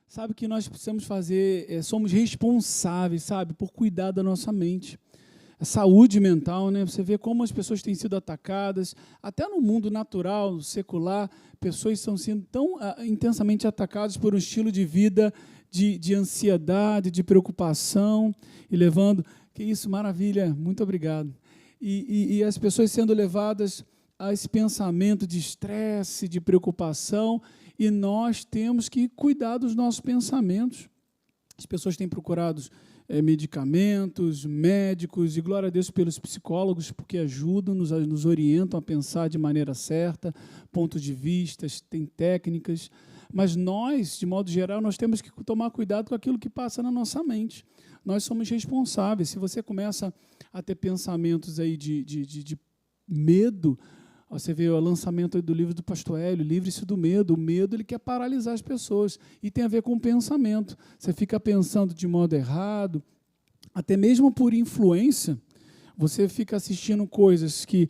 sabe que nós precisamos fazer, somos responsáveis, sabe, por cuidar da nossa mente. A saúde mental, né? Você vê como as pessoas têm sido atacadas, até no mundo natural, secular, pessoas estão sendo tão intensamente atacadas por um estilo de vida de ansiedade, de preocupação, e levando... Que isso, maravilha, muito obrigado. E as pessoas sendo levadas a esse pensamento de estresse, de preocupação, e nós temos que cuidar dos nossos pensamentos. As pessoas têm procurado medicamentos, médicos, e glória a Deus pelos psicólogos, porque ajudam, nos orientam a pensar de maneira certa, pontos de vista, tem técnicas, mas nós, de modo geral, nós temos que tomar cuidado com aquilo que passa na nossa mente. Nós somos responsáveis. Se você começa a ter pensamentos aí de medo, você vê o lançamento do livro do Pastor Hélio, Livre-se do Medo. O medo, ele quer paralisar as pessoas, e tem a ver com o pensamento. Você fica pensando de modo errado, até mesmo por influência, você fica assistindo coisas que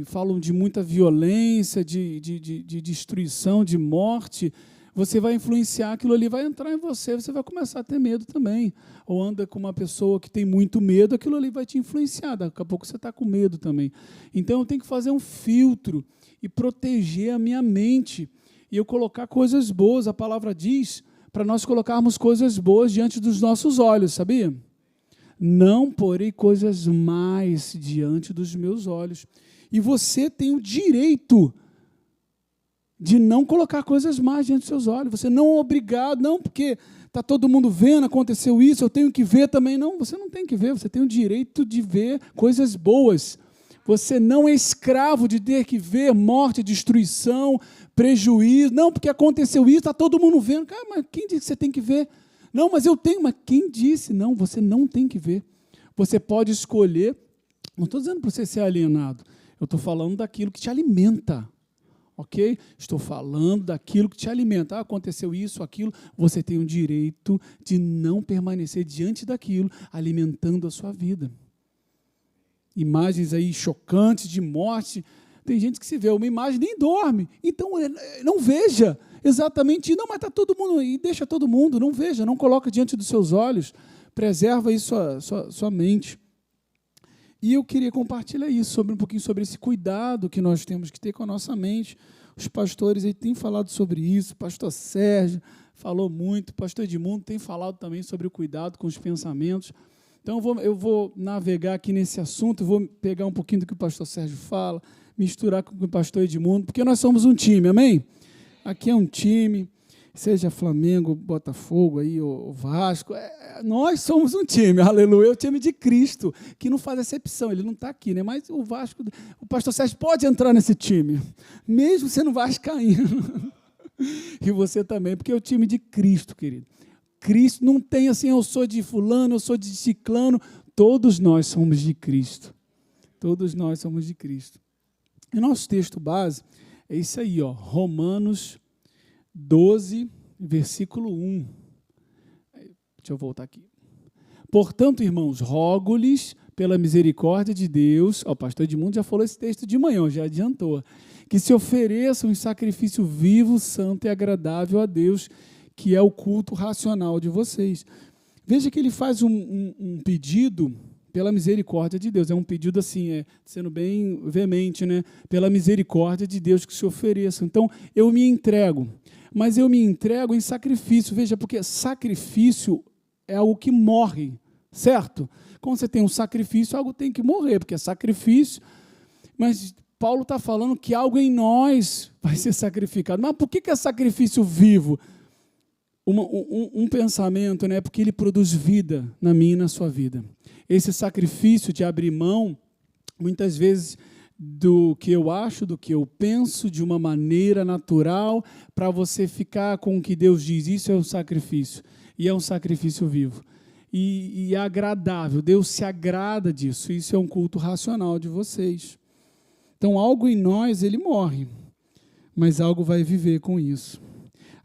falam de muita violência, de destruição, de morte. Você vai influenciar, aquilo ali vai entrar em você, você vai começar a ter medo também. Ou anda com uma pessoa que tem muito medo, aquilo ali vai te influenciar, daqui a pouco você está com medo também. Então, eu tenho que fazer um filtro e proteger a minha mente, e eu colocar coisas boas. A palavra diz para nós colocarmos coisas boas diante dos nossos olhos, sabia? Não porei coisas más diante dos meus olhos. E você tem o direito de não colocar coisas más diante dos seus olhos. Você não é obrigado, não porque está todo mundo vendo, aconteceu isso, eu tenho que ver também. Não, você não tem que ver, você tem o direito de ver coisas boas. Você não é escravo de ter que ver morte, destruição, prejuízo. Não, porque aconteceu isso, está todo mundo vendo. Cara, mas quem disse que você tem que ver? Não, mas eu tenho. Mas quem disse? Não, você não tem que ver. Você pode escolher. Não estou dizendo para você ser alienado. Eu estou falando daquilo que te alimenta. Ok? Estou falando daquilo que te alimenta. Aconteceu isso, aquilo. Você tem o direito de não permanecer diante daquilo, alimentando a sua vida. Imagens aí chocantes de morte. Tem gente que se vê uma imagem nem dorme. Então, não veja exatamente. Não, mas está todo mundo aí. Deixa todo mundo. Não veja, não coloca diante dos seus olhos. Preserva aí sua mente. E eu queria compartilhar isso, um pouquinho sobre esse cuidado que nós temos que ter com a nossa mente. Os pastores aí têm falado sobre isso, o pastor Sérgio falou muito, o pastor Edmundo tem falado também sobre o cuidado com os pensamentos. Então, eu vou navegar aqui nesse assunto, vou pegar um pouquinho do que o pastor Sérgio fala, misturar com o pastor Edmundo, porque nós somos um time, amém? Aqui é um time, seja Flamengo, Botafogo, aí, o Vasco, nós somos um time, aleluia, é o time de Cristo, que não faz exceção, ele não está aqui, né? Mas o Vasco, o pastor Sérgio pode entrar nesse time, mesmo sendo vascaíno, e você também, porque é o time de Cristo, querido. Cristo não tem assim, eu sou de fulano, eu sou de ciclano, todos nós somos de Cristo, todos nós somos de Cristo. E o nosso texto base é isso aí, ó, Romanos 12, versículo 1. Deixa eu voltar aqui. Portanto, irmãos, rogo-lhes pela misericórdia de Deus, o pastor Edmundo já falou esse texto de manhã, já adiantou, que se ofereçam em sacrifício vivo, santo e agradável a Deus, que é o culto racional de vocês. Veja que ele faz um pedido pela misericórdia de Deus. É um pedido assim, sendo bem veemente, né? Pela misericórdia de Deus que se ofereçam. Então, eu me entrego. Mas eu me entrego em sacrifício. Veja, porque sacrifício é algo que morre, certo? Quando você tem um sacrifício, algo tem que morrer, porque é sacrifício. Mas Paulo está falando que algo em nós vai ser sacrificado. Mas por que é sacrifício vivo? Um pensamento, né? Porque ele produz vida na minha e na sua vida. Esse sacrifício de abrir mão, muitas vezes, do que eu acho, do que eu penso, de uma maneira natural, para você ficar com o que Deus diz. Isso é um sacrifício. E é um sacrifício vivo. E é agradável. Deus se agrada disso. Isso é um culto racional de vocês. Então, algo em nós, ele morre. Mas algo vai viver com isso.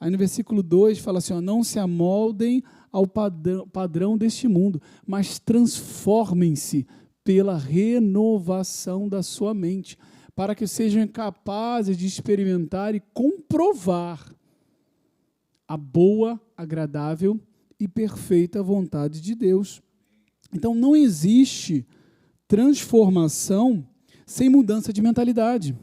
Aí no versículo 2 fala assim, ó, não se amoldem ao padrão deste mundo, mas transformem-se pela renovação da sua mente, para que sejam capazes de experimentar e comprovar a boa, agradável e perfeita vontade de Deus. Então, não existe transformação sem mudança de mentalidade.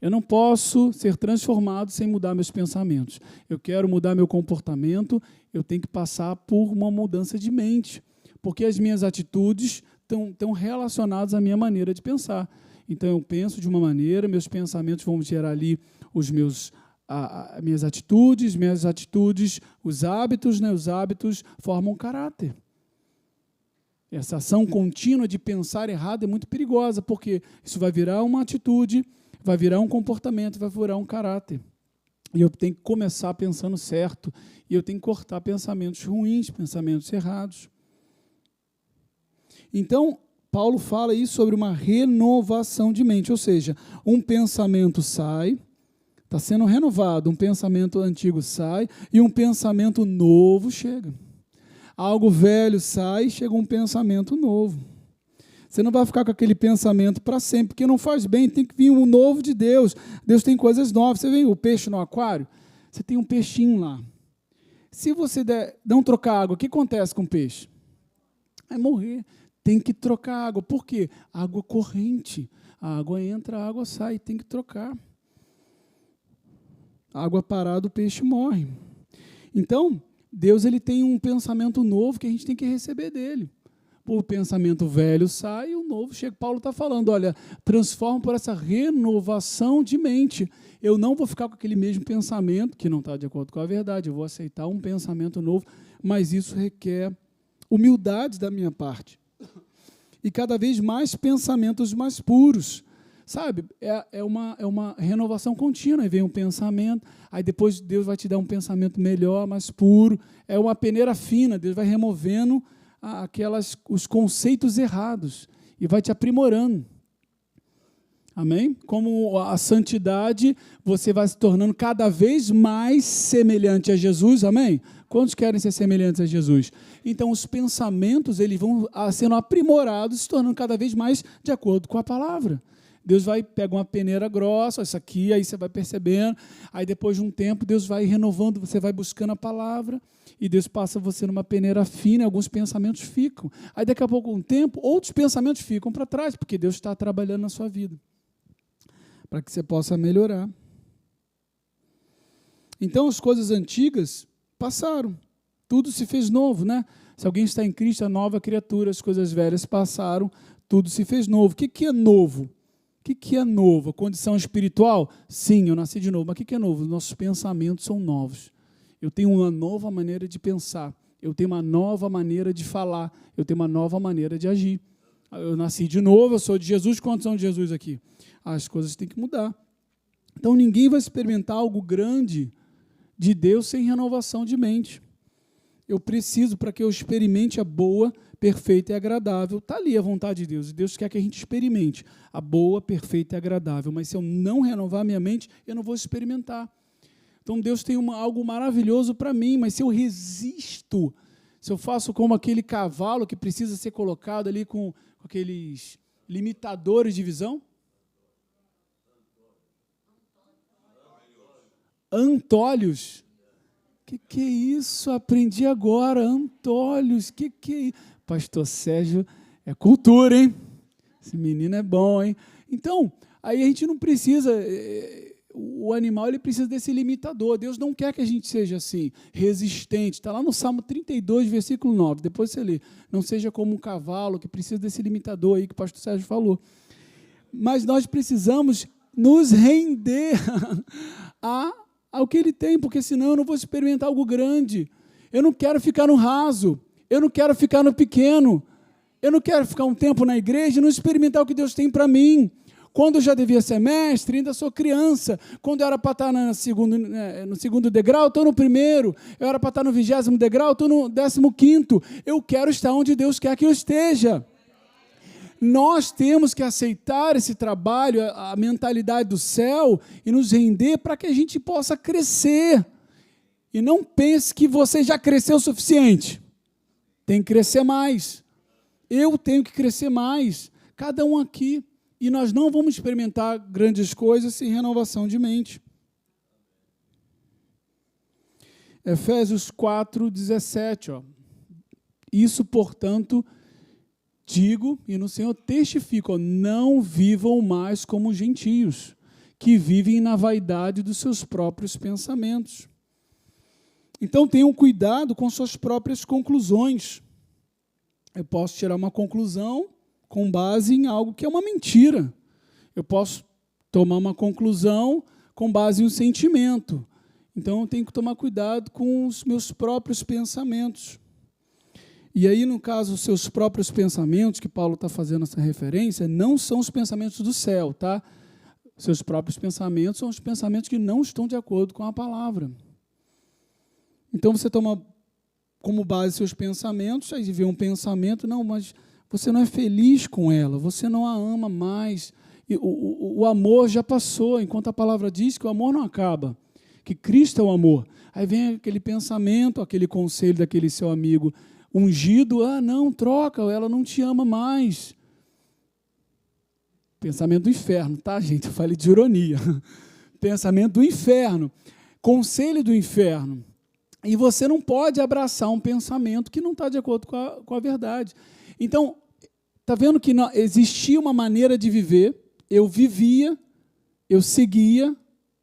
Eu não posso ser transformado sem mudar meus pensamentos. Eu quero mudar meu comportamento, eu tenho que passar por uma mudança de mente, porque as minhas atitudes estão relacionadas à minha maneira de pensar. Então, eu penso de uma maneira, meus pensamentos vão gerar ali minhas atitudes, os hábitos, né? Os hábitos formam caráter. Essa ação contínua de pensar errado é muito perigosa, porque isso vai virar uma atitude, vai virar um comportamento, vai virar um caráter. E eu tenho que começar pensando certo, e eu tenho que cortar pensamentos ruins, pensamentos errados. Então, Paulo fala aí sobre uma renovação de mente, ou seja, um pensamento sai, está sendo renovado, um pensamento antigo sai, e um pensamento novo chega. Algo velho sai, chega um pensamento novo. Você não vai ficar com aquele pensamento para sempre, porque não faz bem, tem que vir um novo de Deus. Deus tem coisas novas. Você vê o peixe no aquário? Você tem um peixinho lá. Se você não trocar água, o que acontece com o peixe? Vai morrer. Tem que trocar água. Por quê? Água corrente. A água entra, a água sai, tem que trocar. Água parada, o peixe morre. Então, Deus ele tem um pensamento novo que a gente tem que receber dele. O pensamento velho sai e o novo chega. Paulo está falando, olha, transforma por essa renovação de mente. Eu não vou ficar com aquele mesmo pensamento, que não está de acordo com a verdade, eu vou aceitar um pensamento novo, mas isso requer humildade da minha parte. E cada vez mais pensamentos mais puros. Sabe, é uma renovação contínua. Aí vem um pensamento, aí depois Deus vai te dar um pensamento melhor, mais puro. É uma peneira fina, Deus vai removendo os conceitos errados e vai te aprimorando. Amém? Como a santidade, você vai se tornando cada vez mais semelhante a Jesus. Amém? Quantos querem ser semelhantes a Jesus? Então, os pensamentos eles vão sendo aprimorados, se tornando cada vez mais de acordo com a palavra. Deus vai pegar uma peneira grossa, isso aqui, aí você vai percebendo, aí depois de um tempo Deus vai renovando, você vai buscando a palavra, e Deus passa você numa peneira fina, e alguns pensamentos ficam. Aí daqui a pouco, um tempo, outros pensamentos ficam para trás, porque Deus está trabalhando na sua vida, para que você possa melhorar. Então, as coisas antigas passaram, tudo se fez novo, né? Se alguém está em Cristo, é nova criatura, as coisas velhas passaram, tudo se fez novo. O que é novo? O que é novo? A condição espiritual? Sim, eu nasci de novo. Mas o que é novo? Nossos pensamentos são novos. Eu tenho uma nova maneira de pensar. Eu tenho uma nova maneira de falar. Eu tenho uma nova maneira de agir. Eu nasci de novo, eu sou de Jesus. Quantos são de Jesus aqui? As coisas têm que mudar. Então, ninguém vai experimentar algo grande de Deus sem renovação de mente. Eu preciso, para que eu experimente a boa, perfeita e agradável. Está ali a vontade de Deus. E Deus quer que a gente experimente a boa, perfeita e agradável. Mas se eu não renovar minha mente, eu não vou experimentar. Então Deus tem algo maravilhoso para mim, mas se eu resisto, se eu faço como aquele cavalo que precisa ser colocado ali com aqueles limitadores de visão. Antolhos. Que é isso? Aprendi agora, antolhos. Que é isso? Pastor Sérgio, é cultura, hein? Esse menino é bom, hein? Então, aí a gente não precisa, o animal ele precisa desse limitador. Deus não quer que a gente seja assim, resistente. Está lá no Salmo 32, versículo 9. Depois você lê. Não seja como um cavalo que precisa desse limitador aí que o pastor Sérgio falou. Mas nós precisamos nos render ao que ele tem, porque senão eu não vou experimentar algo grande. Eu não quero ficar no raso, eu não quero ficar no pequeno, eu não quero ficar um tempo na igreja e não experimentar o que Deus tem para mim. Quando eu já devia ser mestre, ainda sou criança. Quando eu era para estar no segundo degrau, estou no primeiro. Eu era para estar no 20º degrau, estou no 15º. Eu quero estar onde Deus quer que eu esteja. Nós temos que aceitar esse trabalho, a mentalidade do céu, e nos render para que a gente possa crescer. E não pense que você já cresceu o suficiente. Tem que crescer mais. Eu tenho que crescer mais. Cada um aqui. E nós não vamos experimentar grandes coisas sem renovação de mente. Efésios 4:17, ó. Isso, portanto, digo e no Senhor testifico, ó, não vivam mais como gentios, que vivem na vaidade dos seus próprios pensamentos. Então, tenham cuidado com suas próprias conclusões. Eu posso tirar uma conclusão com base em algo que é uma mentira. Eu posso tomar uma conclusão com base em um sentimento. Então, eu tenho que tomar cuidado com os meus próprios pensamentos. E aí, no caso, os seus próprios pensamentos, que Paulo está fazendo essa referência, não são os pensamentos do céu, tá? Seus próprios pensamentos são os pensamentos que não estão de acordo com a palavra. Então, você toma como base seus pensamentos, aí vê um pensamento, não, mas você não é feliz com ela, você não a ama mais. E o amor já passou, enquanto a palavra diz que o amor não acaba, que Cristo é o amor. Aí vem aquele pensamento, aquele conselho daquele seu amigo ungido, não, troca, ela não te ama mais. Pensamento do inferno, tá, gente? Eu falei de ironia. Pensamento do inferno, conselho do inferno. E você não pode abraçar um pensamento que não está de acordo com a verdade. Então, está vendo que existia uma maneira de viver, eu vivia, eu seguia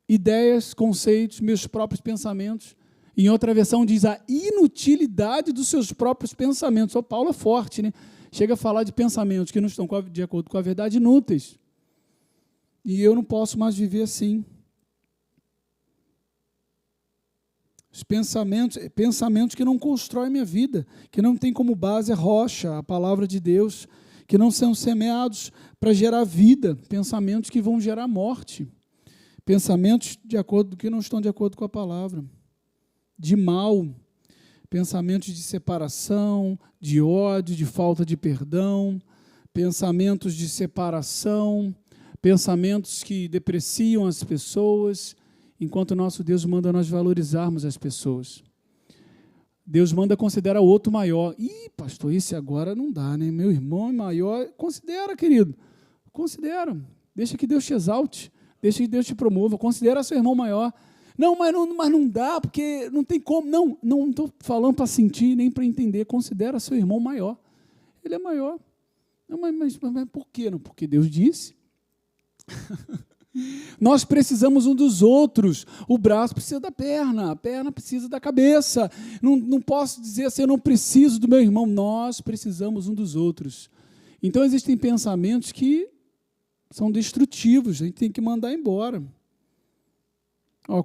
ideias, conceitos, meus próprios pensamentos. Em outra versão diz a inutilidade dos seus próprios pensamentos. O Paulo é forte, né? Chega a falar de pensamentos que não estão de acordo com a verdade, inúteis. E eu não posso mais viver assim. Os pensamentos que não constroem minha vida, que não tem como base a rocha, a palavra de Deus, que não são semeados para gerar vida, pensamentos que vão gerar morte, pensamentos que não estão de acordo com a palavra, de mal, pensamentos de separação, de ódio, de falta de perdão, pensamentos de separação, pensamentos que depreciam as pessoas, enquanto o nosso Deus manda nós valorizarmos as pessoas. Deus manda considerar o outro maior. Ih, pastor, esse agora não dá, né? Meu irmão é maior. Considera, querido. Considera. Deixa que Deus te exalte. Deixa que Deus te promova. Considera seu irmão maior. Não, mas não dá, porque não tem como. Não estou falando para sentir, nem para entender. Considera seu irmão maior. Ele é maior. Não, mas por quê? Não, porque Deus disse. Nós precisamos um dos outros. O braço precisa da perna, a perna precisa da cabeça. Não posso dizer assim, eu não preciso do meu irmão. Nós precisamos um dos outros. Então, existem pensamentos que são destrutivos, a gente tem que mandar embora.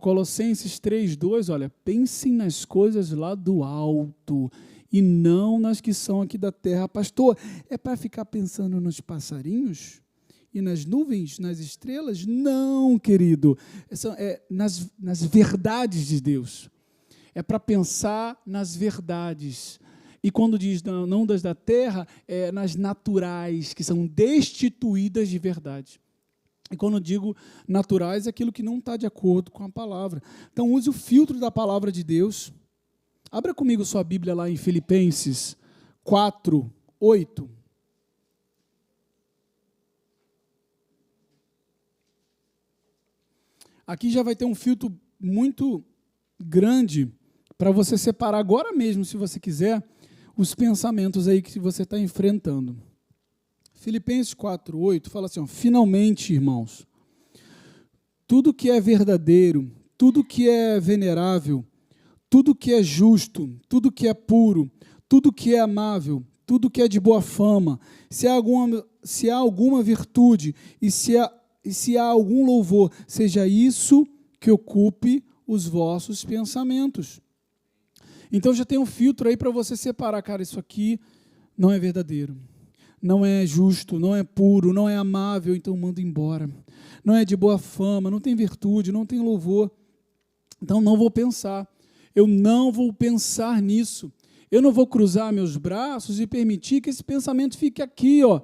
Colossenses 3:2, olha, pensem nas coisas lá do alto e não nas que são aqui da terra. Pastor, é para ficar pensando nos passarinhos? E nas nuvens, nas estrelas? Não, querido. Nas verdades de Deus. É para pensar nas verdades. E quando diz não das da terra, é nas naturais, que são destituídas de verdade. E quando eu digo naturais, é aquilo que não está de acordo com a palavra. Então, use o filtro da palavra de Deus. Abra comigo sua Bíblia lá em Filipenses 4:8. Aqui já vai ter um filtro muito grande para você separar agora mesmo, se você quiser, os pensamentos aí que você está enfrentando. Filipenses 4:8 fala assim, finalmente, irmãos, tudo que é verdadeiro, tudo que é venerável, tudo que é justo, tudo que é puro, tudo que é amável, tudo que é de boa fama, se há alguma virtude e se há algum louvor, seja isso que ocupe os vossos pensamentos. Então já tem um filtro aí para você separar, cara, isso aqui não é verdadeiro, não é justo, não é puro, não é amável, então manda embora. Não é de boa fama, não tem virtude, não tem louvor, então não vou pensar. Eu não vou pensar nisso. Eu não vou cruzar meus braços e permitir que esse pensamento fique aqui, ó.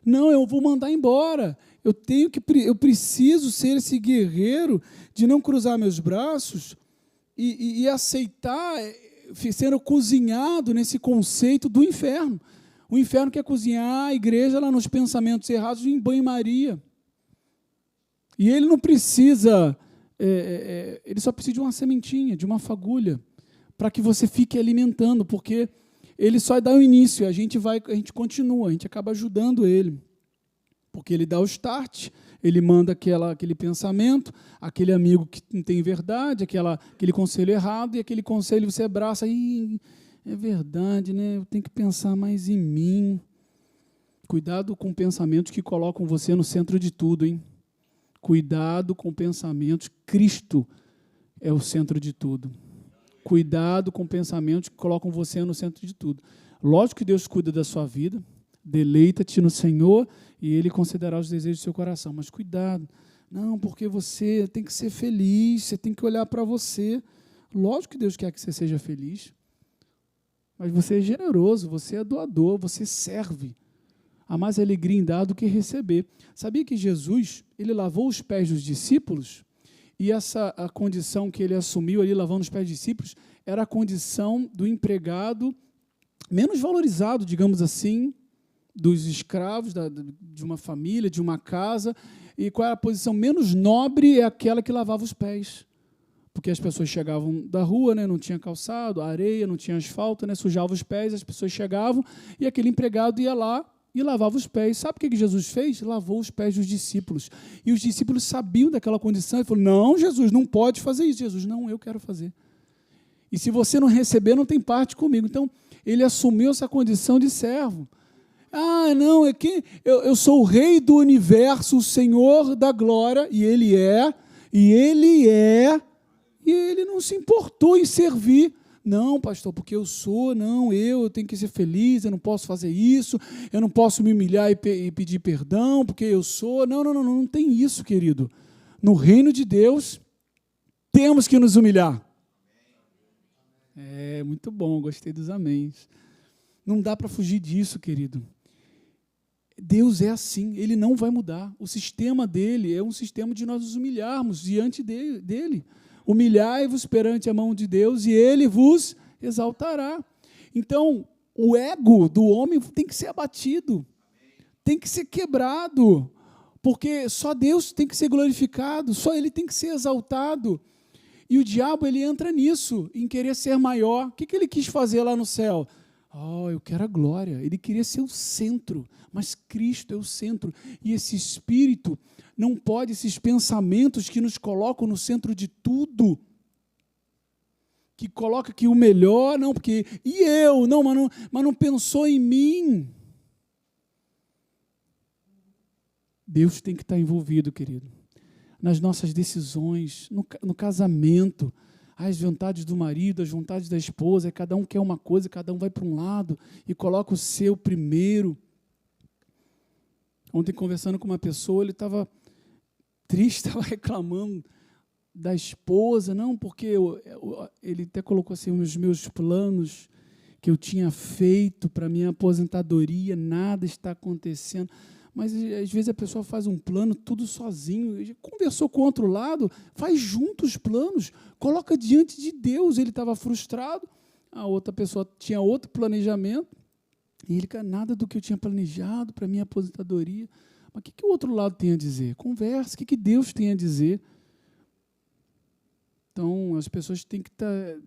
Não, eu vou mandar embora. Eu preciso ser esse guerreiro de não cruzar meus braços e aceitar sendo cozinhado nesse conceito do inferno. O inferno quer cozinhar a igreja lá nos pensamentos errados em banho-maria. E ele não precisa, ele só precisa de uma sementinha, de uma fagulha, para que você fique alimentando, porque ele só dá o início, a gente continua, a gente acaba ajudando ele, porque ele dá o start, ele manda aquele pensamento, aquele amigo que não tem verdade, aquele conselho errado, e aquele conselho você abraça, e é verdade, né? Eu tenho que pensar mais em mim. Cuidado com pensamentos que colocam você no centro de tudo, hein? Cuidado com pensamentos, Cristo é o centro de tudo. Cuidado com pensamentos que colocam você no centro de tudo. Lógico que Deus cuida da sua vida, deleita-te no Senhor e Ele concederá os desejos do seu coração. Mas cuidado, não, porque você tem que ser feliz, você tem que olhar para você. Lógico que Deus quer que você seja feliz, mas você é generoso, você é doador, você serve. Há mais alegria em dar do que receber. Sabia que Jesus, ele lavou os pés dos discípulos? E a condição que ele assumiu ali, lavando os pés dos discípulos, era a condição do empregado menos valorizado, digamos assim, dos escravos, de uma família, de uma casa. E qual era a posição menos nobre? É aquela que lavava os pés. Porque as pessoas chegavam da rua, né, não tinha calçado, areia, não tinha asfalto, né, sujava os pés, as pessoas chegavam e aquele empregado ia lá e lavava os pés. Sabe o que Jesus fez? Lavou os pés dos discípulos. E os discípulos sabiam daquela condição. Ele falou, não, Jesus, não pode fazer isso. Jesus, não, eu quero fazer. E se você não receber, não tem parte comigo. Então, ele assumiu essa condição de servo. Ah, não, é que eu sou o rei do universo, o Senhor da glória, e ele não se importou em servir. Não, pastor, porque eu tenho que ser feliz, eu não posso fazer isso, eu não posso me humilhar e pedir perdão, porque eu sou. Não tem isso, querido. No reino de Deus, temos que nos humilhar. É, muito bom, gostei dos améns. Não dá para fugir disso, querido. Deus é assim, Ele não vai mudar. O sistema dele é um sistema de nós nos humilharmos diante dele. Humilhai-vos perante a mão de Deus e Ele vos exaltará. Então, o ego do homem tem que ser abatido, tem que ser quebrado, porque só Deus tem que ser glorificado, só Ele tem que ser exaltado. E o diabo, ele entra nisso, em querer ser maior. O que ele quis fazer lá no céu? Eu quero a glória. Ele queria ser o centro, mas Cristo é o centro. E esse espírito não pode, esses pensamentos que nos colocam no centro de tudo, que coloca que o melhor, não, porque, e eu, não, mas não pensou em mim. Deus tem que estar envolvido, querido, nas nossas decisões, no casamento, as vontades do marido, as vontades da esposa, cada um quer uma coisa, cada um vai para um lado e coloca o seu primeiro. Ontem, conversando com uma pessoa, ele estava triste, estava reclamando da esposa, não, porque ele até colocou assim, os meus planos que eu tinha feito para minha aposentadoria, nada está acontecendo. Mas, às vezes, a pessoa faz um plano tudo sozinho, conversou com o outro lado, faz junto os planos, coloca diante de Deus. Ele estava frustrado, a outra pessoa tinha outro planejamento, e ele, nada do que eu tinha planejado para a minha aposentadoria. Mas o que o outro lado tem a dizer? Conversa, o que Deus tem a dizer? Então, as pessoas têm que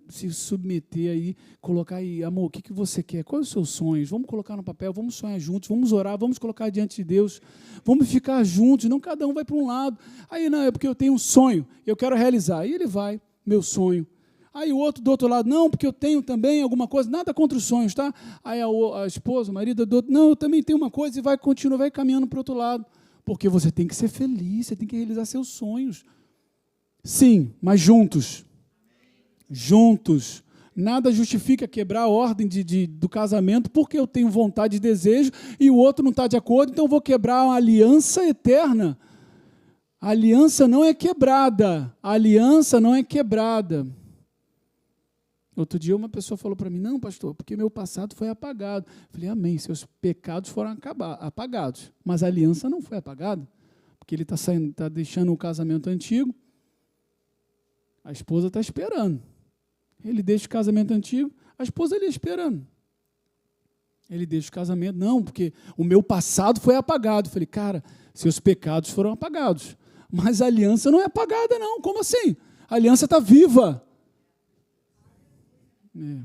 se submeter aí, colocar aí, amor, o que você quer? Quais os seus sonhos? Vamos colocar no papel, vamos sonhar juntos, vamos orar, vamos colocar diante de Deus, vamos ficar juntos, não cada um vai para um lado. Aí, não, é porque eu tenho um sonho, eu quero realizar. Aí ele vai, meu sonho. Aí o outro do outro lado, não, porque eu tenho também alguma coisa, nada contra os sonhos, tá? Aí a esposa, o marido do outro, não, eu também tenho uma coisa, e vai caminhando para o outro lado. Porque você tem que ser feliz, você tem que realizar seus sonhos. Sim, mas juntos. Juntos. Nada justifica quebrar a ordem do casamento porque eu tenho vontade e desejo e o outro não está de acordo, então eu vou quebrar uma aliança eterna. A aliança não é quebrada. A aliança não é quebrada. Outro dia uma pessoa falou para mim, não, pastor, porque meu passado foi apagado. Eu falei, amém, seus pecados foram apagados, mas a aliança não foi apagada, porque ele está deixando o casamento antigo, a esposa está esperando. Ele deixa o casamento antigo, a esposa ali esperando. Ele deixa o casamento, não, porque o meu passado foi apagado. Eu falei, cara, seus pecados foram apagados, mas a aliança não é apagada, não. Como assim? A aliança está viva. É.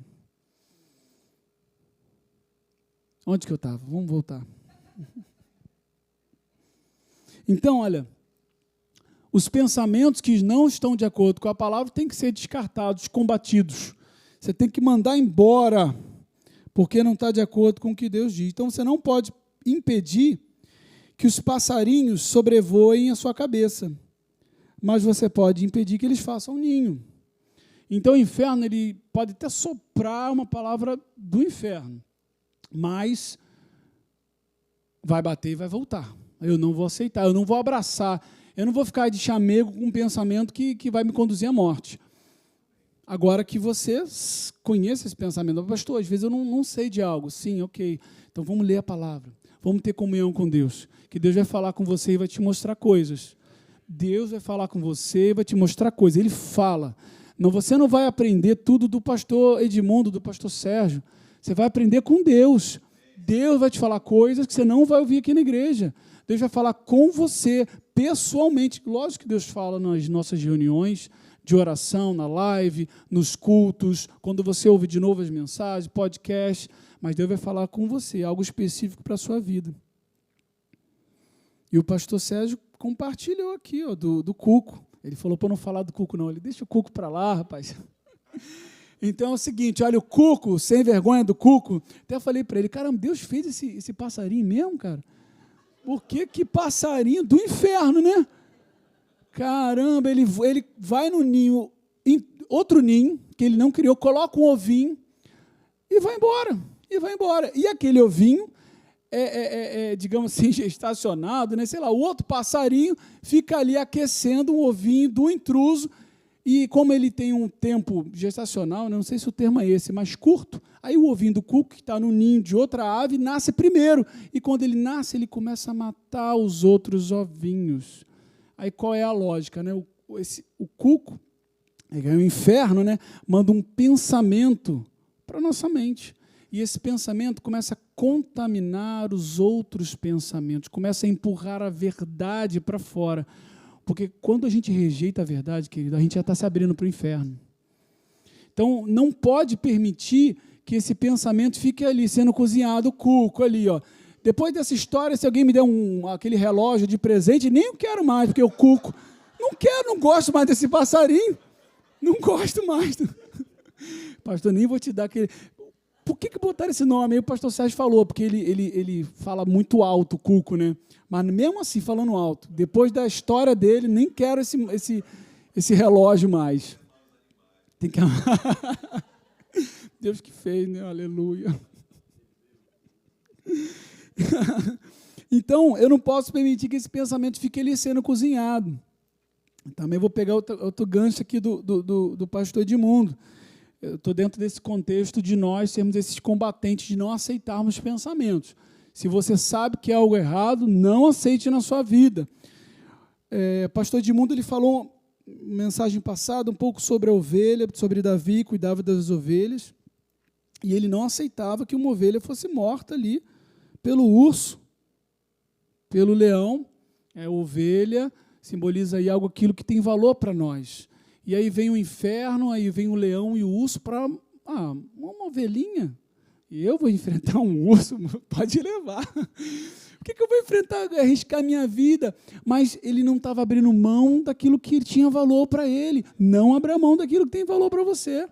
Onde que eu estava? Vamos voltar. Então, olha, os pensamentos que não estão de acordo com a palavra têm que ser descartados, combatidos. Você tem que mandar embora, porque não está de acordo com o que Deus diz. Então, você não pode impedir que os passarinhos sobrevoem a sua cabeça, mas você pode impedir que eles façam um ninho. Então, o inferno ele pode até soprar uma palavra do inferno, mas vai bater e vai voltar. Eu não vou aceitar, eu não vou abraçar, eu não vou ficar de chamego com um pensamento que vai me conduzir à morte. Agora que você conheça esse pensamento, pastor, às vezes eu não sei de algo. Sim, ok. Então vamos ler a palavra, vamos ter comunhão com Deus, que Deus vai falar com você e vai te mostrar coisas. Deus vai falar com você e vai te mostrar coisas. Ele fala. Não, você não vai aprender tudo do pastor Edmundo, do pastor Sérgio. Você vai aprender com Deus. Deus vai te falar coisas que você não vai ouvir aqui na igreja. Deus vai falar com você, pessoalmente. Lógico que Deus fala nas nossas reuniões de oração, na live, nos cultos, quando você ouve de novo as mensagens, podcast, mas Deus vai falar com você, algo específico para a sua vida. E o pastor Sérgio compartilhou aqui, ó, do cuco. Ele falou para não falar do cuco, não. Ele deixa o cuco para lá, rapaz. Então é o seguinte, olha, o cuco, sem vergonha do cuco, até falei para ele, caramba, Deus fez esse passarinho mesmo, cara? Por que passarinho do inferno, né? Caramba, ele vai no ninho, outro ninho, que ele não criou, coloca um ovinho e vai embora. E aquele ovinho digamos assim, gestacionado, né? Sei lá, o outro passarinho fica ali aquecendo um ovinho do intruso, e como ele tem um tempo gestacional, não sei se o termo é esse, mas curto, aí o ovinho do cuco, que está no ninho de outra ave, nasce primeiro, e quando ele nasce, ele começa a matar os outros ovinhos. Aí qual é a lógica, né? O cuco, o inferno, né? Manda um pensamento para a nossa mente, e esse pensamento começa a contaminar os outros pensamentos, começa a empurrar a verdade para fora. Porque quando a gente rejeita a verdade, querido, a gente já está se abrindo para o inferno. Então, não pode permitir que esse pensamento fique ali, sendo cozinhado, o cuco ali, ó. Depois dessa história, se alguém me der aquele relógio de presente, nem eu quero mais, porque o cuco, não gosto mais desse passarinho, não gosto mais. Pastor, nem vou te dar aquele... Por que botaram esse nome? Aí o pastor Sérgio falou, porque ele fala muito alto, o cuco, né? Mas mesmo assim, falando alto, depois da história dele, nem quero esse relógio mais. Tem que amar. Deus que fez, né? Aleluia. Então, eu não posso permitir que esse pensamento fique ali sendo cozinhado. Também vou pegar outro gancho aqui do pastor Edmundo. Eu estou dentro desse contexto de nós sermos esses combatentes, de não aceitarmos pensamentos. Se você sabe que é algo errado, não aceite na sua vida. Pastor Edmundo, ele falou, mensagem passada, um pouco sobre a ovelha, sobre Davi, cuidava das ovelhas, e ele não aceitava que uma ovelha fosse morta ali pelo urso, pelo leão. Ovelha simboliza aí aquilo que tem valor para nós. E aí vem o inferno, aí vem o leão e o urso para uma ovelhinha. E eu vou enfrentar um urso, pode levar. Por que eu vou enfrentar, arriscar minha vida? Mas ele não estava abrindo mão daquilo que tinha valor para ele. Não abra mão daquilo que tem valor para você.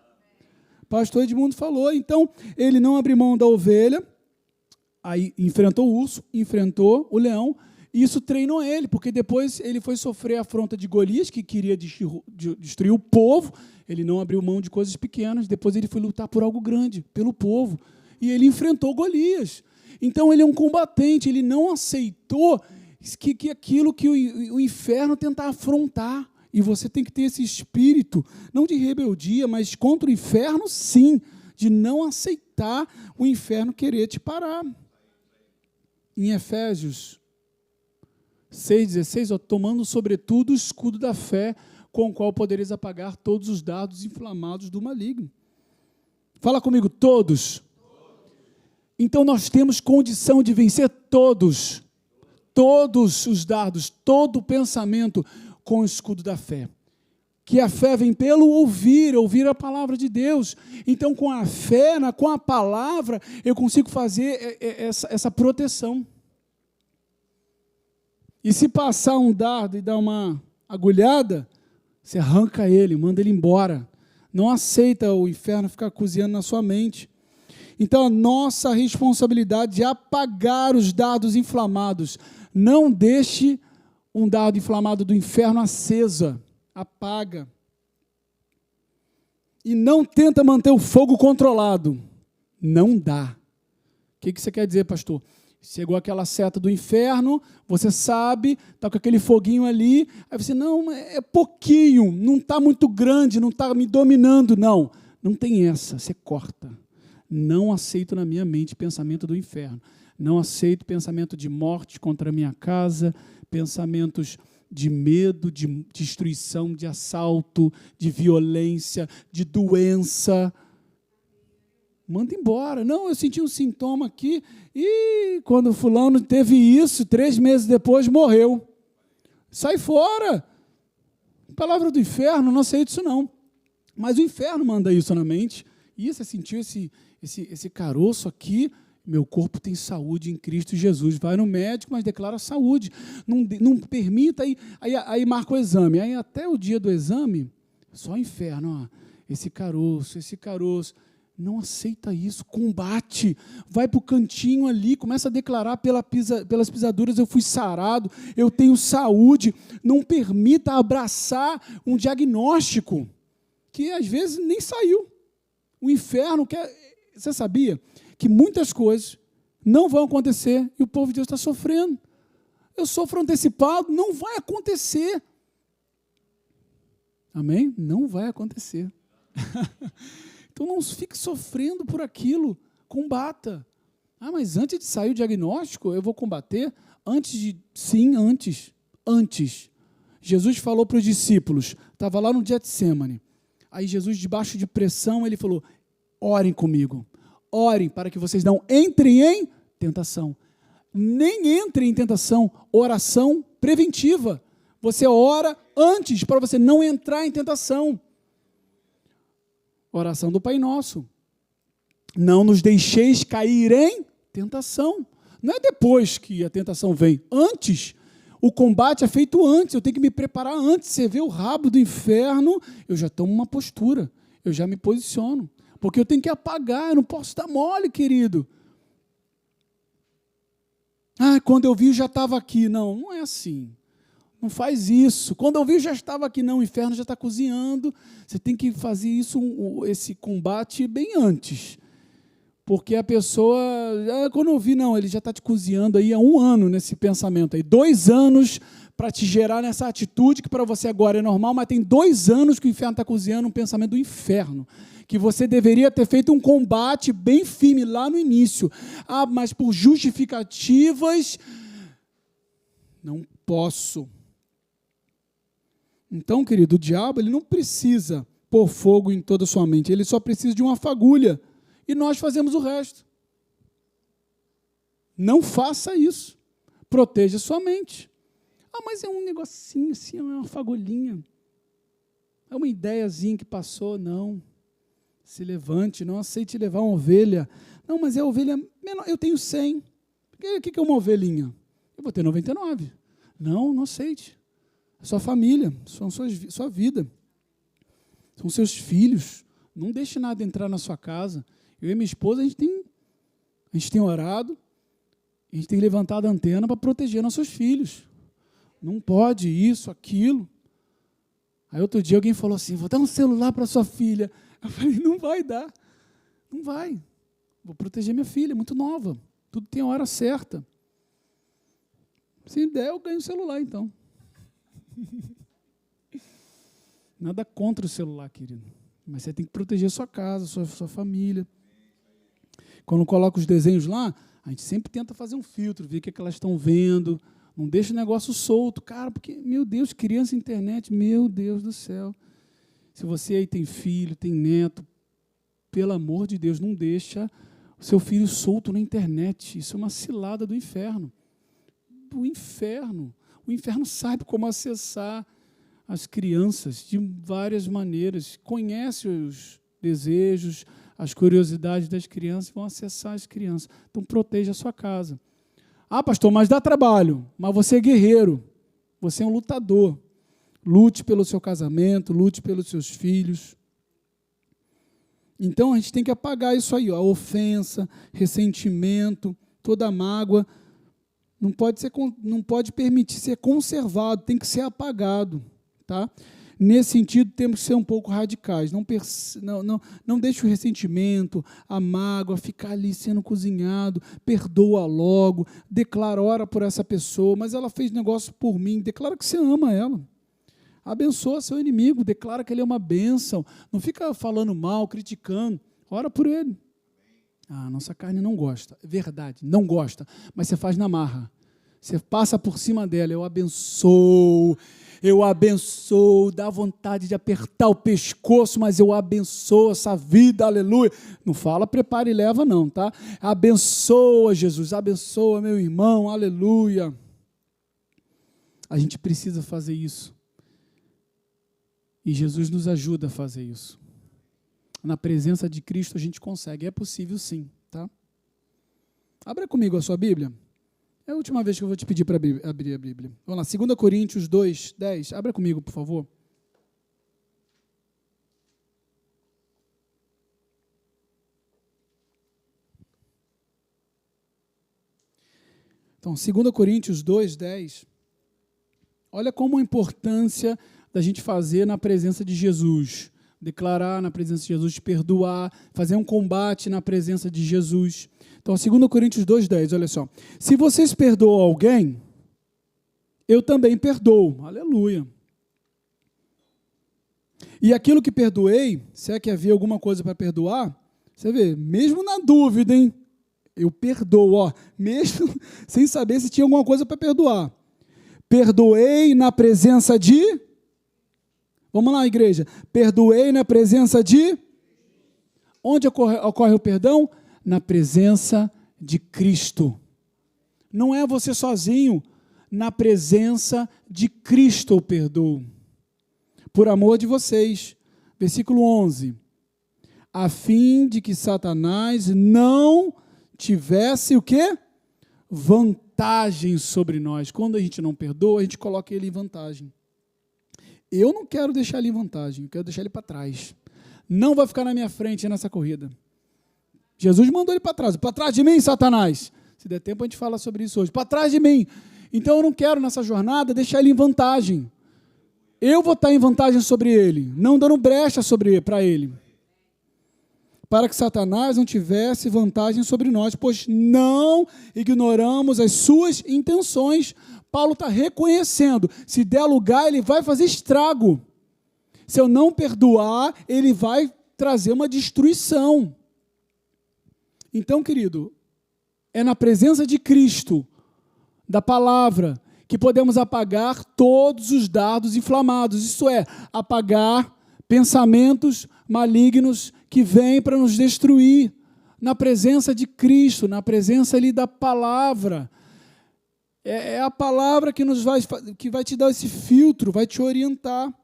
Pastor Edmundo falou, então, ele não abriu mão da ovelha, aí enfrentou o urso, enfrentou o leão, e isso treinou ele, porque depois ele foi sofrer a afronta de Golias, que queria destruir o povo. Ele não abriu mão de coisas pequenas, depois ele foi lutar por algo grande, pelo povo, e ele enfrentou Golias. Então ele é um combatente, ele não aceitou que aquilo que o inferno tentar afrontar, e você tem que ter esse espírito, não de rebeldia, mas contra o inferno, sim, de não aceitar o inferno querer te parar. Em Efésios 6,16, tomando sobretudo o escudo da fé, com o qual podereis apagar todos os dardos inflamados do maligno. Fala comigo, todos. Então nós temos condição de vencer todos os dardos, todo o pensamento com o escudo da fé. que a fé vem pelo ouvir a palavra de Deus. Então, com a fé, com a palavra, eu consigo fazer essa proteção. E se passar um dardo e dar uma agulhada, você arranca ele, manda ele embora. Não aceita o inferno ficar cozinhando na sua mente. Então, a nossa responsabilidade é apagar os dardos inflamados. Não deixe um dardo inflamado do inferno acesa. Apaga. E não tenta manter o fogo controlado. Não dá. O que você quer dizer, pastor? Chegou aquela seta do inferno, você sabe, está com aquele foguinho ali, aí você, não, é pouquinho, não está muito grande, não está me dominando, não. Não tem essa, você corta. Não aceito na minha mente pensamento do inferno. Não aceito pensamento de morte contra a minha casa, pensamentos de medo, de destruição, de assalto, de violência, de doença. Manda embora. Não, eu senti um sintoma aqui e quando fulano teve isso, 3 meses depois morreu. Sai fora. Palavra do inferno, não aceito isso não. Mas o inferno manda isso na mente. E você sentiu esse caroço aqui, meu corpo tem saúde em Cristo Jesus. Vai no médico, mas declara saúde. Não permita, aí marca o exame. Aí até o dia do exame, só inferno. Ó, esse caroço. Não aceita isso, combate. Vai para o cantinho ali, começa a declarar pelas pisaduras, eu fui sarado, eu tenho saúde. Não permita abraçar um diagnóstico que às vezes nem saiu. O inferno quer... Você sabia que muitas coisas não vão acontecer e o povo de Deus está sofrendo? Eu sofro antecipado, não vai acontecer. Amém? Não vai acontecer. Então não fique sofrendo por aquilo, combata. Mas antes de sair o diagnóstico, eu vou combater? Antes. Jesus falou para os discípulos, estava lá no Getsemane. Aí Jesus, debaixo de pressão, ele falou, orem comigo. Orem para que vocês não entrem em tentação. Nem entrem em tentação. Oração preventiva. Você ora antes para você não entrar em tentação. Oração do Pai Nosso. Não nos deixeis cair em tentação. Não é depois que a tentação vem. Antes. O combate é feito antes. Eu tenho que me preparar antes. Você vê o rabo do inferno, eu já tomo uma postura. Eu já me posiciono. Porque eu tenho que apagar. Eu não posso dar mole, querido. Quando eu vi, já estava aqui. Não é assim. Não faz isso. Quando eu vi, já estava aqui. Não, o inferno já está cozinhando. Você tem que fazer esse combate bem antes. Porque a pessoa, quando eu vi, não, ele já está te cozinhando aí há 1 ano nesse pensamento aí. 2 anos para te gerar nessa atitude que para você agora é normal, mas tem 2 anos que o inferno está cozinhando um pensamento do inferno. Que você deveria ter feito um combate bem firme lá no início. Mas por justificativas, não posso. Então, querido, o diabo ele não precisa pôr fogo em toda a sua mente, ele só precisa de uma fagulha. E nós fazemos o resto. Não faça isso. Proteja sua mente. Mas é um negocinho assim, é uma fagulhinha. É uma ideiazinha que passou. Não. Se levante, não aceite levar uma ovelha. Não, mas é a ovelha menor. Eu tenho 100. O que é uma ovelhinha? Eu vou ter 99. Não aceite. É sua família, sua vida. São seus filhos. Não deixe nada entrar na sua casa. Eu e minha esposa, a gente tem orado, a gente tem levantado a antena para proteger nossos filhos. Não pode isso, aquilo. Aí outro dia alguém falou assim, vou dar um celular para sua filha. Eu falei, não vai dar. Não vai. Vou proteger minha filha, é muito nova. Tudo tem a hora certa. Se der, eu ganho o celular, então. Nada contra o celular, querido. Mas você tem que proteger sua casa, sua família. Quando coloca os desenhos lá, a gente sempre tenta fazer um filtro, ver o que é que elas estão vendo. Não deixa o negócio solto. Cara, porque, meu Deus, criança, internet, meu Deus do céu. Se você aí tem filho, tem neto, pelo amor de Deus, não deixa o seu filho solto na internet. Isso é uma cilada do inferno. Do inferno. O inferno sabe como acessar as crianças de várias maneiras, conhece os desejos, as curiosidades das crianças, vão acessar as crianças. Então, proteja a sua casa. Ah, pastor, mas dá trabalho. Mas você é guerreiro, você é um lutador. Lute pelo seu casamento, lute pelos seus filhos. Então, a gente tem que apagar isso aí, ó, a ofensa, ressentimento, toda mágoa. Não pode permitir ser conservado, tem que ser apagado. Tá? Nesse sentido, temos que ser um pouco radicais. Não deixe o ressentimento, a mágoa ficar ali sendo cozinhado. Perdoa logo, declara, ora por essa pessoa, mas ela fez negócio por mim. Declara que você ama ela. Abençoa seu inimigo, declara que ele é uma bênção. Não fica falando mal, criticando. Ora por ele. Ah, nossa carne não gosta. É verdade, não gosta. Mas você faz na marra. Você passa por cima dela. Eu abençoo, dá vontade de apertar o pescoço, mas eu abençoo essa vida, aleluia. Não fala, prepara e leva não, tá? Abençoa, Jesus, abençoa meu irmão, aleluia. A gente precisa fazer isso. E Jesus nos ajuda a fazer isso. Na presença de Cristo a gente consegue, é possível sim, tá? Abra comigo a sua Bíblia. É a última vez que eu vou te pedir para abrir a Bíblia. Vamos lá, 2 Coríntios 2, 10. Abra comigo, por favor. Então, 2 Coríntios 2, 10. Olha como a importância da gente fazer na presença de Jesus. Declarar na presença de Jesus, perdoar, fazer um combate na presença de Jesus. Então, 2 Coríntios 2,10, olha só. Se vocês perdoam alguém, eu também perdoo. Aleluia. E aquilo que perdoei, se é que havia alguma coisa para perdoar, você vê, mesmo na dúvida, hein? Eu perdoo, ó, mesmo sem saber se tinha alguma coisa para perdoar. Perdoei na presença de... Vamos lá, igreja. Perdoei na presença de... Onde ocorre o perdão? Na presença de Cristo. Não é você sozinho. Na presença de Cristo eu perdoo. Por amor de vocês. Versículo 11. A fim de que Satanás não tivesse o quê? Vantagem sobre nós. Quando a gente não perdoa, a gente coloca ele em vantagem. Eu não quero deixar ele em vantagem, eu quero deixar ele para trás. Não vai ficar na minha frente nessa corrida. Jesus mandou ele para trás de mim, Satanás. Se der tempo, a gente fala sobre isso hoje. Para trás de mim. Então, eu não quero nessa jornada deixar ele em vantagem. Eu vou estar em vantagem sobre ele, não dando brecha para ele. Para que Satanás não tivesse vantagem sobre nós, pois não ignoramos as suas intenções. Paulo está reconhecendo, se der lugar, ele vai fazer estrago. Se eu não perdoar, ele vai trazer uma destruição. Então, querido, é na presença de Cristo, da palavra, que podemos apagar todos os dardos inflamados, isto é, apagar pensamentos malignos que vêm para nos destruir, na presença de Cristo, na presença ali da palavra. É a palavra que vai te dar esse filtro, vai te orientar.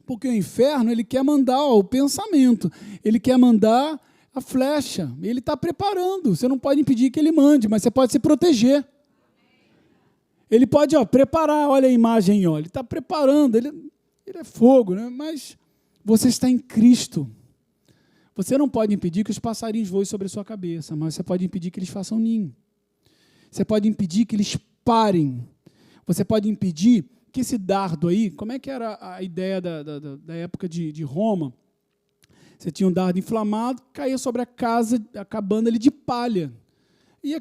Porque o inferno, ele quer mandar o pensamento, ele quer mandar a flecha, ele está preparando. Você não pode impedir que ele mande, mas você pode se proteger. Ele pode preparar, olha a imagem, ele está preparando, ele é fogo, né? Mas você está em Cristo. Você não pode impedir que os passarinhos voem sobre a sua cabeça, mas você pode impedir que eles façam ninho. Você pode impedir que eles parem. Você pode impedir que esse dardo aí, como é que era a ideia da época de Roma? Você tinha um dardo inflamado, caía sobre a casa, acabando ali de palha. E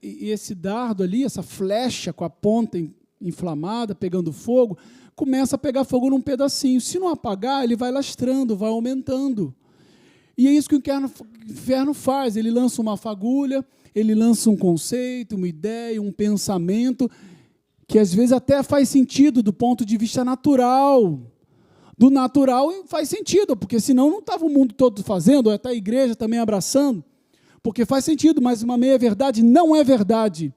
esse dardo ali, essa flecha com a ponta inflamada, pegando fogo, começa a pegar fogo num pedacinho. Se não apagar, ele vai lastrando, vai aumentando. E é isso que o inferno faz. Ele lança uma fagulha, ele lança um conceito, uma ideia, um pensamento, que às vezes até faz sentido do ponto de vista natural. Do natural faz sentido, porque senão não estava o mundo todo fazendo, ou até a igreja também abraçando, porque faz sentido, mas uma meia-verdade não é verdade.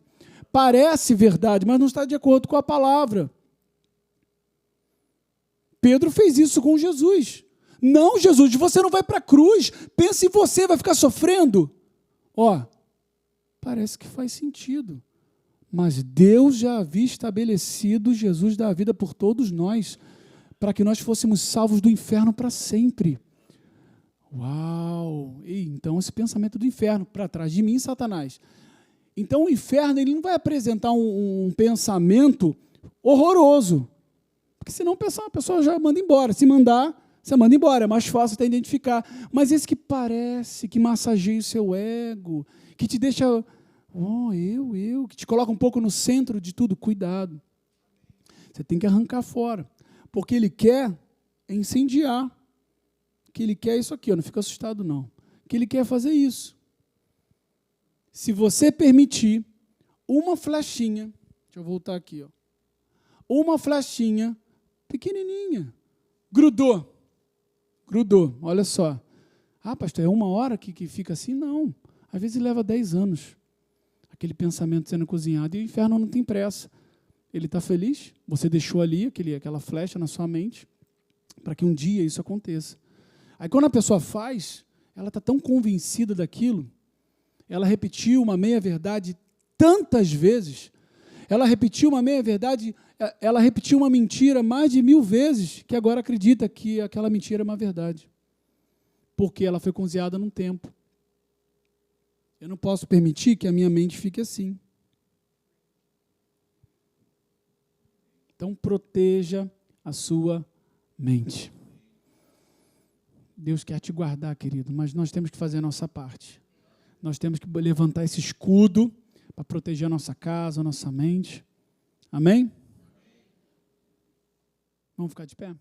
Parece verdade, mas não está de acordo com a palavra. Pedro fez isso com Jesus. Não, Jesus, você não vai para a cruz. Pensa em você, vai ficar sofrendo. Ó, parece que faz sentido. Mas Deus já havia estabelecido Jesus dar a vida por todos nós, para que nós fôssemos salvos do inferno para sempre. Uau! E então esse pensamento do inferno, para trás de mim, Satanás. Então o inferno ele não vai apresentar um pensamento horroroso, porque senão a pessoa já manda embora. Se mandar, você manda embora, é mais fácil até identificar. Mas esse que parece, que massageia o seu ego, que te deixa, que te coloca um pouco no centro de tudo, cuidado. Você tem que arrancar fora, porque ele quer incendiar. O que ele quer é isso aqui, não fica assustado não. O que ele quer é fazer isso. Se você permitir uma flechinha, deixa eu voltar aqui, uma flechinha pequenininha, grudou, olha só. Ah, pastor, é 1 hora que fica assim? Não, às vezes leva 10 anos, aquele pensamento sendo cozinhado, e o inferno não tem pressa. Ele está feliz, você deixou ali aquela flecha na sua mente, para que um dia isso aconteça. Aí quando a pessoa faz, ela está tão convencida daquilo, ela repetiu uma meia-verdade tantas vezes, ela repetiu uma meia-verdade, ela repetiu uma mentira mais de 1000 vezes, que agora acredita que aquela mentira é uma verdade. Porque ela foi cozinhada num tempo. Eu não posso permitir que a minha mente fique assim. Então, proteja a sua mente. Deus quer te guardar, querido, mas nós temos que fazer a nossa parte. Nós temos que levantar esse escudo para proteger a nossa casa, a nossa mente. Amém? Vamos ficar de pé?